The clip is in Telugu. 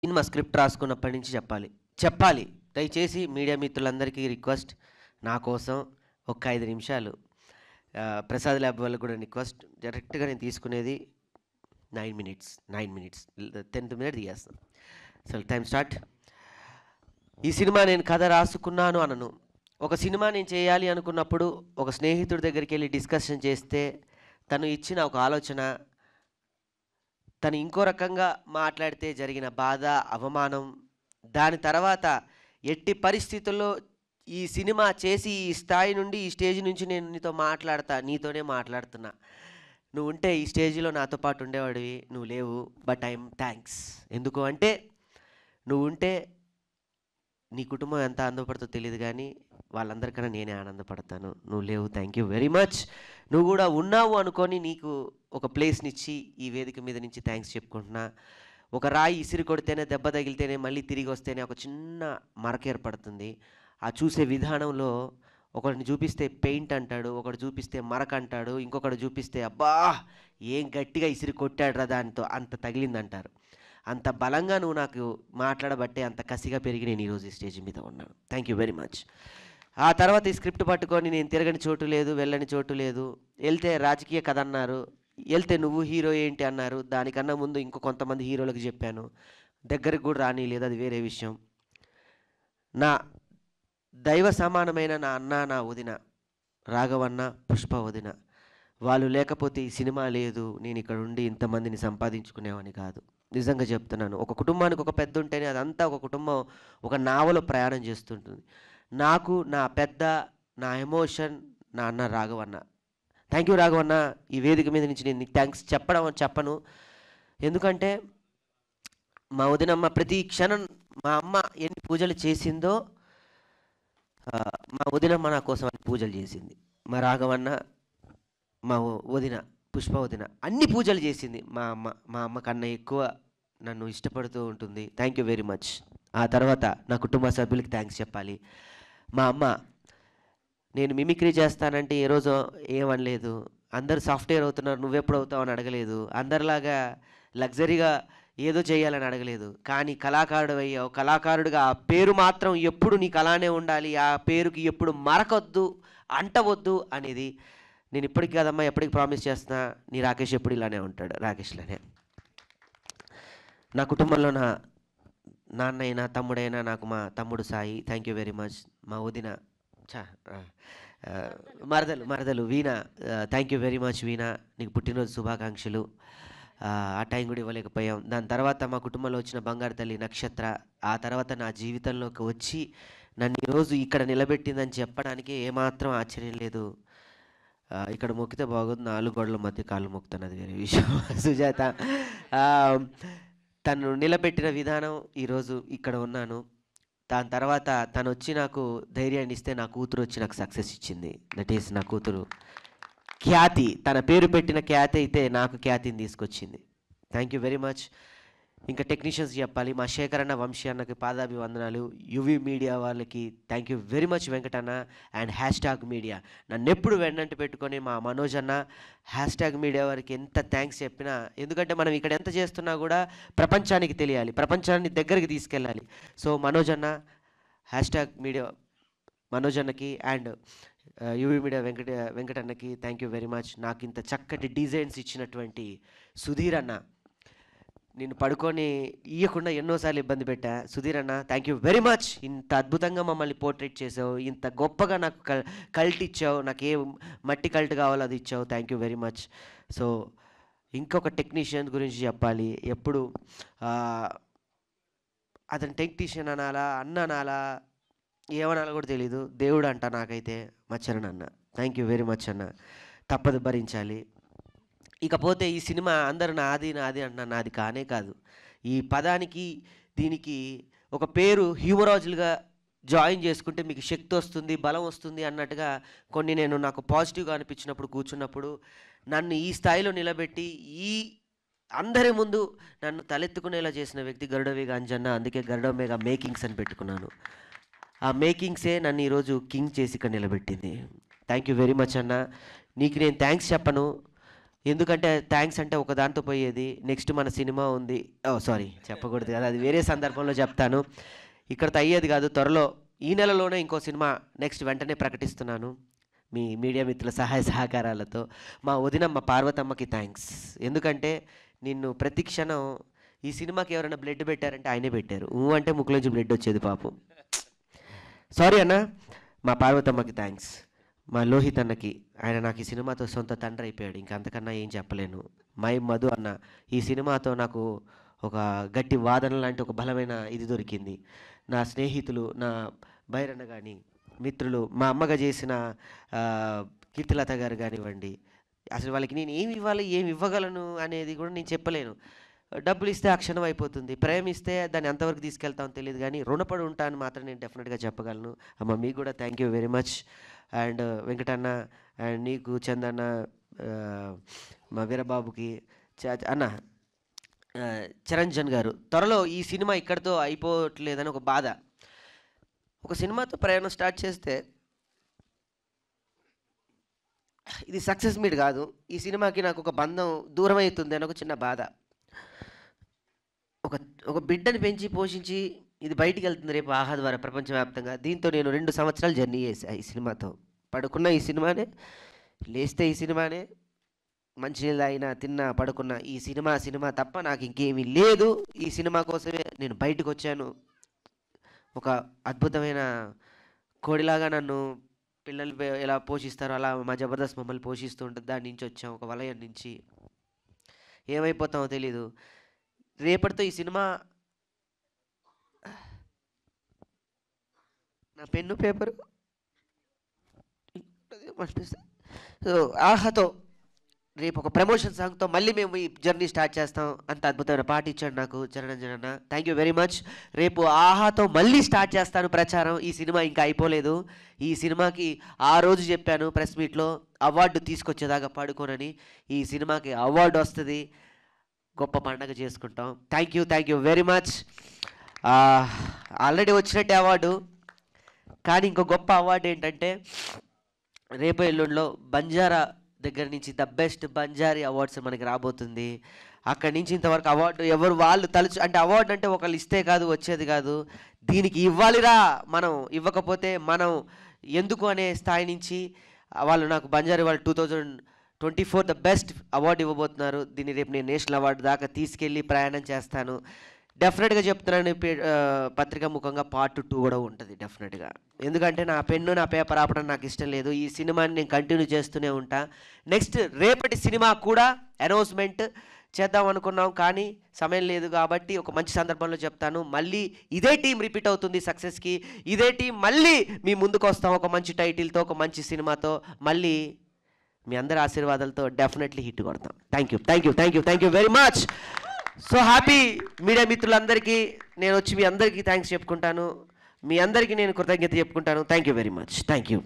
సినిమా స్క్రిప్ట్ రాసుకున్నప్పటి నుంచి చెప్పాలి. దయచేసి మీడియా మిత్రులందరికీ రిక్వెస్ట్, నా కోసం ఒక 5 నిమిషాలు, ప్రసాద్ ల్యాబ్ వాళ్ళకి కూడా రిక్వెస్ట్. డైరెక్ట్గా నేను తీసుకునేది 9 మినిట్స్, 10th మినిట్ తీయేస్తాను. అసలు టైం స్టార్ట్. ఈ సినిమా నేను కథ రాసుకున్నాను అనను. ఒక సినిమా నేను చేయాలి అనుకున్నప్పుడు ఒక స్నేహితుడి దగ్గరికి వెళ్ళి డిస్కషన్ చేస్తే తను ఇచ్చిన ఒక ఆలోచన, తను ఇంకో రకంగా మాట్లాడితే జరిగిన బాధ, అవమానం, దాని తర్వాత ఎట్టి పరిస్థితుల్లో ఈ సినిమా చేసి ఈ స్థాయి నుండి, ఈ స్టేజ్ నుంచి నేను నీతోనే మాట్లాడుతున్నా. నువ్వు ఉంటే ఈ స్టేజ్లో నాతో పాటు ఉండేవాడివి, నువ్వు లేవు. But I'm thanks. ఎందుకు అంటే నువ్వు ఉంటే నీ కుటుంబం ఎంత ఆనందపడుతుందో తెలియదు, కానీ వాళ్ళందరికన్నా నేనే ఆనందపడతాను. నువ్వు లేవు, థ్యాంక్ యూ వెరీ మచ్. నువ్వు కూడా ఉన్నావు అనుకొని నీకు ఒక ప్లేస్నిచ్చి ఈ వేదిక మీద నుంచి థ్యాంక్స్ చెప్పుకుంటున్నా. ఒక రాయి ఇసిరి కొడితేనే, దెబ్బ తగిలితేనే, మళ్ళీ తిరిగి వస్తేనే ఒక చిన్న మరక ఏర్పడుతుంది. ఆ చూసే విధానంలో ఒకడిని చూపిస్తే పెయింట్ అంటాడు, ఒకడు చూపిస్తే మరక అంటాడు, ఇంకొకడు చూపిస్తే అబ్బా ఏం గట్టిగా ఇసిరి కొట్టాడు రా దాంతో అంత తగిలిందంటారు. అంత బలంగా నువ్వు నాకు మాట్లాడబట్టే అంత కసిగా పెరిగి నేను ఈరోజు ఈ స్టేజ్ మీద ఉన్నాను. Thank you very much. ఆ తర్వాత ఈ స్క్రిప్ట్ పట్టుకొని నేను తిరగని చోటు లేదు, వెళ్ళని చోటు లేదు. వెళ్తే రాజకీయ కథ అన్నారు, వెళ్తే నువ్వు హీరో ఏంటి అన్నారు. దానికన్నా ముందు ఇంకో కొంతమంది హీరోలకు చెప్పాను, దగ్గరికి కూడా రానిలేదు, అది వేరే విషయం. నా దైవ సమానమైన నా అన్న, నా వదిన రాఘవన్న, పుష్ప వదిన, వాళ్ళు లేకపోతే ఈ సినిమా లేదు, నేను ఇక్కడ ఉండి ఇంతమందిని సంపాదించుకునేవాని కాదు. నిజంగా చెప్తున్నాను. ఒక కుటుంబానికి ఒక పెద్ద ఉంటేనే అదంతా ఒక కుటుంబం ఒక నావలో ప్రయాణం చేస్తుంటుంది. నాకు నా పెద్ద, నా ఎమోషన్ నా అన్న రాఘవన్న. Thank you రాఘవన్న. ఈ వేదిక మీద నుంచి నేను నీకు థ్యాంక్స్ చెప్పను. ఎందుకంటే మా వదినమ్మ ప్రతి క్షణం, మా అమ్మ ఎన్ని పూజలు చేసిందో మా వదినమ్మ నా కోసం అన్ని పూజలు చేసింది. మా రాఘవన్న, మా వదిన పుష్ప వదిన అన్ని పూజలు చేసింది. మా అమ్మ కన్నా ఎక్కువ నన్ను ఇష్టపడుతూ ఉంటుంది. Thank you very much. ఆ తర్వాత నా కుటుంబ సభ్యులకి థ్యాంక్స్ చెప్పాలి. మా అమ్మ, నేను మిమిక్రీ చేస్తానంటే ఏ రోజు ఏమనలేదు. అందరు సాఫ్ట్వేర్ అవుతున్నారు, నువ్వెప్పుడు అవుతావు అని అడగలేదు. అందరిలాగా లగ్జరీగా ఏదో చేయాలని అడగలేదు. కానీ కళాకారుడు అయ్యావు. కళాకారుడిగా ఆ పేరు మాత్రం ఎప్పుడు నీకు అలానే ఉండాలి, ఆ పేరుకి ఎప్పుడు మరకొద్దు, అంటవద్దు అనేది నేను ఇప్పటికి కాదమ్మా, ఎప్పటికి ప్రామిస్ చేస్తున్నా. నీ రాకేష్ ఎప్పుడు ఇలానే ఉంటాడు, రాకేష్లానే. నా కుటుంబంలో నా నాన్న అయినా, తమ్ముడైనా, నాకు మా తమ్ముడు Sai, thank you very much. మా వదిన మరదలు వీణ, థ్యాంక్ యూ వెరీ మచ్ వీణ, నీకు పుట్టినరోజు శుభాకాంక్షలు. ఆ టైం కూడా ఇవ్వలేకపోయాం. దాని తర్వాత మా కుటుంబంలో వచ్చిన బంగారు తల్లి నక్షత్ర, ఆ తర్వాత నా జీవితంలోకి వచ్చి నన్ను ఈరోజు ఇక్కడ నిలబెట్టిందని చెప్పడానికి ఏమాత్రం ఆశ్చర్యం లేదు. ఇక్కడ మొక్కితే బాగోదు, 4 గోడల మధ్య కాళ్ళు మొక్కుతాను, అది వేరే విషయం. సుజాత తను నిలబెట్టిన విధానం ఈరోజు ఇక్కడ ఉన్నాను. దాని తర్వాత తను వచ్చి నాకు ధైర్యాన్ని ఇస్తే నా కూతురు వచ్చి నాకు సక్సెస్ ఇచ్చింది. దట్ ఈస్ నా కూతురు ఖ్యాతి. తన పేరు పెట్టిన ఖ్యాతి అయితే నాకు ఖ్యాతిని తీసుకొచ్చింది. Thank you very much. ఇంకా టెక్నీషియన్స్ చెప్పాలి. మా శేఖర్ అన్న, వంశీ అన్నకి పాదాభివందనాలు. యువి మీడియా వాళ్ళకి thank you very much. Venkatanna and hashtag media నన్ను ఎప్పుడు వెన్నంటి పెట్టుకొని మా మనోజ్ అన్న, హ్యాష్ట్యాగ్ మీడియా వారికి ఎంత థ్యాంక్స్ చెప్పినా, ఎందుకంటే మనం ఇక్కడ ఎంత చేస్తున్నా కూడా ప్రపంచానికి తెలియాలి, ప్రపంచాన్ని దగ్గరికి తీసుకెళ్ళాలి. సో మనోజ్ అన్న, హ్యాష్ట్యాగ్ మీడియా మనోజ్ అన్నకి అండ్ యువి మీడియా వెంకటన్నకి థ్యాంక్ యూ వెరీ మచ్. నాకు ఇంత చక్కటి డిజైన్స్ ఇచ్చినటువంటి సుధీర్ అన్న, నేను పడుకొని ఇవ్వకుండా ఎన్నోసార్లు ఇబ్బంది పెట్టా. సుధీర్ అన్న థ్యాంక్ యూ వెరీ మచ్. ఇంత అద్భుతంగా మమ్మల్ని పోర్ట్రేట్ చేసావు, ఇంత గొప్పగా నాకు కల్ట్ ఇచ్చావు, నాకు ఏ మట్టి కల్ట్ కావాలో అది ఇచ్చావు. Thank you very much. So ఇంకొక టెక్నీషియన్ గురించి చెప్పాలి. ఎప్పుడు అతను టెక్నీషియన్ అనాలా, అన్న అనాలా, ఏమనాలో కూడా తెలీదు, దేవుడు అంట నాకైతే. మచ్చరన్ అన్న థ్యాంక్ యూ వెరీ మచ్ అన్న, తప్పదు భరించాలి. ఇకపోతే ఈ సినిమా అందరూ నాది అంటున్నా, నాది కానే కాదు. ఈ పదానికి దీనికి ఒక పేరు హ్యూమరాజులుగా జాయిన్ చేసుకుంటే మీకు శక్తి వస్తుంది, బలం వస్తుంది అన్నట్టుగా కొన్ని నేను నాకు పాజిటివ్గా అనిపించినప్పుడు కూర్చున్నప్పుడు నన్ను ఈ స్థాయిలో నిలబెట్టి ఈ అందరి ముందు నన్ను తలెత్తుకునేలా చేసిన వ్యక్తి గరుడవేగ అంజన్న. అందుకే గరుడవేగ మేకింగ్స్ అని పెట్టుకున్నాను. ఆ మేకింగ్సే నన్ను ఈరోజు కింగ్ చేసి ఇక్కడ నిలబెట్టింది. థ్యాంక్ యూ వెరీ మచ్ అన్న. నీకు నేను థ్యాంక్స్ చెప్పను, ఎందుకంటే థ్యాంక్స్ అంటే ఒక దాంతో పోయేది. నెక్స్ట్ మన సినిమా ఉంది. ఓహ్! సారీ చెప్పకూడదు కదా! అది వేరే సందర్భంలో చెప్తాను. ఇక్కడితో అయ్యేది కాదు. త్వరలో ఈ నెలలోనే ఇంకో సినిమా నెక్స్ట్ వెంటనే ప్రకటిస్తున్నాను. మీ మీడియా మిత్రుల సహాయ సహకారాలతో. మా వదినమ్మ పార్వతమ్మకి థ్యాంక్స్. ఎందుకంటే నిన్ను ప్రతి క్షణం ఈ సినిమాకి ఎవరైనా బ్లడ్ పెట్టారంటే ఆయనే పెట్టారు. అంటే ముక్కులోంచి బ్లడ్ వచ్చేది పాపం. సారీ అన్న. మా పార్వతమ్మకి థ్యాంక్స్. మా లోహిత్ అన్నకి, ఆయన నాకు ఈ సినిమాతో సొంత తండ్రి అయిపోయాడు. ఇంకా అంతకన్నా ఏం చెప్పలేను. మై మధు అన్న, ఈ సినిమాతో నాకు ఒక గట్టి వాదన లాంటి ఒక బలమైన ఇది దొరికింది. నా స్నేహితులు, నా బైరన్న కానీ, మిత్రులు, మా అమ్మగా చేసిన కీర్తిలత గారు కానివ్వండి, అసలు వాళ్ళకి నేను ఏమి ఇవ్వాలి, ఏమి ఇవ్వగలను అనేది కూడా నేను చెప్పలేను. డబ్బులు ఇస్తే ఆ క్షణం అయిపోతుంది. ప్రేమ ఇస్తే దాన్ని ఎంతవరకు తీసుకెళ్తామో తెలియదు, కానీ రుణపడి ఉంటాను మాత్రం నేను డెఫినెట్గా చెప్పగలను. అమ్మ మీకు కూడా thank you very much. And Venkatanna, and నీకు చందన్న, మా వీరబాబుకి అన్న, చిరంజన్ గారు. త్వరలో ఈ సినిమా ఇక్కడితో అయిపోవట్లేదని ఒక బాధ. ఒక సినిమాతో ప్రయాణం స్టార్ట్ చేస్తే ఇది సక్సెస్ మీట్ కాదు. ఈ సినిమాకి నాకు ఒక బంధం దూరం అవుతుంది అని ఒక చిన్న బాధ. ఒక బిడ్డని పెంచి పోషించి ఇది బయటికి వెళ్తుంది రేపు ఆహా ద్వారా ప్రపంచవ్యాప్తంగా. దీంతో నేను 2 సంవత్సరాలు జర్నీ చేశా ఈ సినిమాతో. పడుకున్న ఈ సినిమానే, లేస్తే ఈ సినిమానే, మంచినీళ్ళు తాగినా, తిన్నా, పడుకున్న ఈ సినిమా తప్ప నాకు ఇంకేమీ లేదు. ఈ సినిమా కోసమే నేను బయటకు వచ్చాను. ఒక అద్భుతమైన కోడిలాగా నన్ను పిల్లలు ఎలా పోషిస్తారో అలా మా జబర్దస్త్ మమ్మల్ని పోషిస్తూ ఉంటుంది. దాని నుంచి వచ్చాం, ఒక వలయం నుంచి. ఏమైపోతామో తెలీదు. రేపటితో ఈ సినిమా, నా పెన్ను పేపరు సో ఆహాతో రేపు ఒక ప్రమోషన్ సాంగ్తో మళ్ళీ మేము ఈ జర్నీ స్టార్ట్ చేస్తాం. అంత అద్భుతమైన పాట ఇచ్చాడు నాకు చిరంజన్ అన్న. Thank you very much. రేపు ఆహాతో మళ్ళీ స్టార్ట్ చేస్తాను ప్రచారం. ఈ సినిమా ఇంకా అయిపోలేదు. ఈ సినిమాకి ఆ రోజు చెప్పాను ప్రెస్ మీట్లో, అవార్డు తీసుకొచ్చేదాకా పడుకోనని. ఈ సినిమాకి అవార్డు వస్తుంది, గొప్ప పండగ చేసుకుంటాం. Thank you very much. Already వచ్చినట్టే అవార్డు, కానీ ఇంకో గొప్ప అవార్డు ఏంటంటే రేపు ఎల్లుండిలో బంజారా దగ్గర నుంచి ద బెస్ట్ బంజారీ అవార్డ్స్ మనకి రాబోతుంది. అక్కడి నుంచి ఇంతవరకు అవార్డు ఎవరు వాళ్ళు తలుచు, అంటే అవార్డు అంటే ఒకళ్ళు ఇస్తే కాదు, వచ్చేది కాదు. దీనికి ఇవ్వాలిరా, మనం ఇవ్వకపోతే మనం ఎందుకు అనే స్థాయి నుంచి వాళ్ళు నాకు బంజారీ వాళ్ళు 2024 ద బెస్ట్ అవార్డు ఇవ్వబోతున్నారు. దీన్ని రేపు నేను నేషనల్ అవార్డు దాకా తీసుకెళ్ళి ప్రయాణం చేస్తాను. డెఫినెట్గా చెప్తున్నాను, పత్రికా ముఖంగా పార్ట్ 2 కూడా ఉంటుంది డెఫినెట్గా. ఎందుకంటే నా పెన్ను నా పేపర్ ఆపడం నాకు ఇష్టం లేదు. ఈ సినిమాని నేను కంటిన్యూ చేస్తూనే ఉంటా. నెక్స్ట్ రేపటి సినిమా కూడా అనౌన్స్మెంట్ చేద్దాం అనుకున్నాం, కానీ సమయం లేదు కాబట్టి ఒక మంచి సందర్భంలో చెప్తాను. మళ్ళీ ఇదే టీం రిపీట్ అవుతుంది సక్సెస్కి. ఇదే టీం మళ్ళీ మీ ముందుకు వస్తాం ఒక మంచి టైటిల్తో, ఒక మంచి సినిమాతో. మళ్ళీ మీ అందరి ఆశీర్వాదాలతో డెఫినెట్లీ హిట్ కొడతాం. Thank you very much. So happy. Media మిత్రులందరికీ నేను వచ్చి మీ అందరికీ థ్యాంక్స్ చెప్పుకుంటాను. మీ అందరికీ నేను కృతజ్ఞత చెప్పుకుంటాను. Thank you very much. Thank you.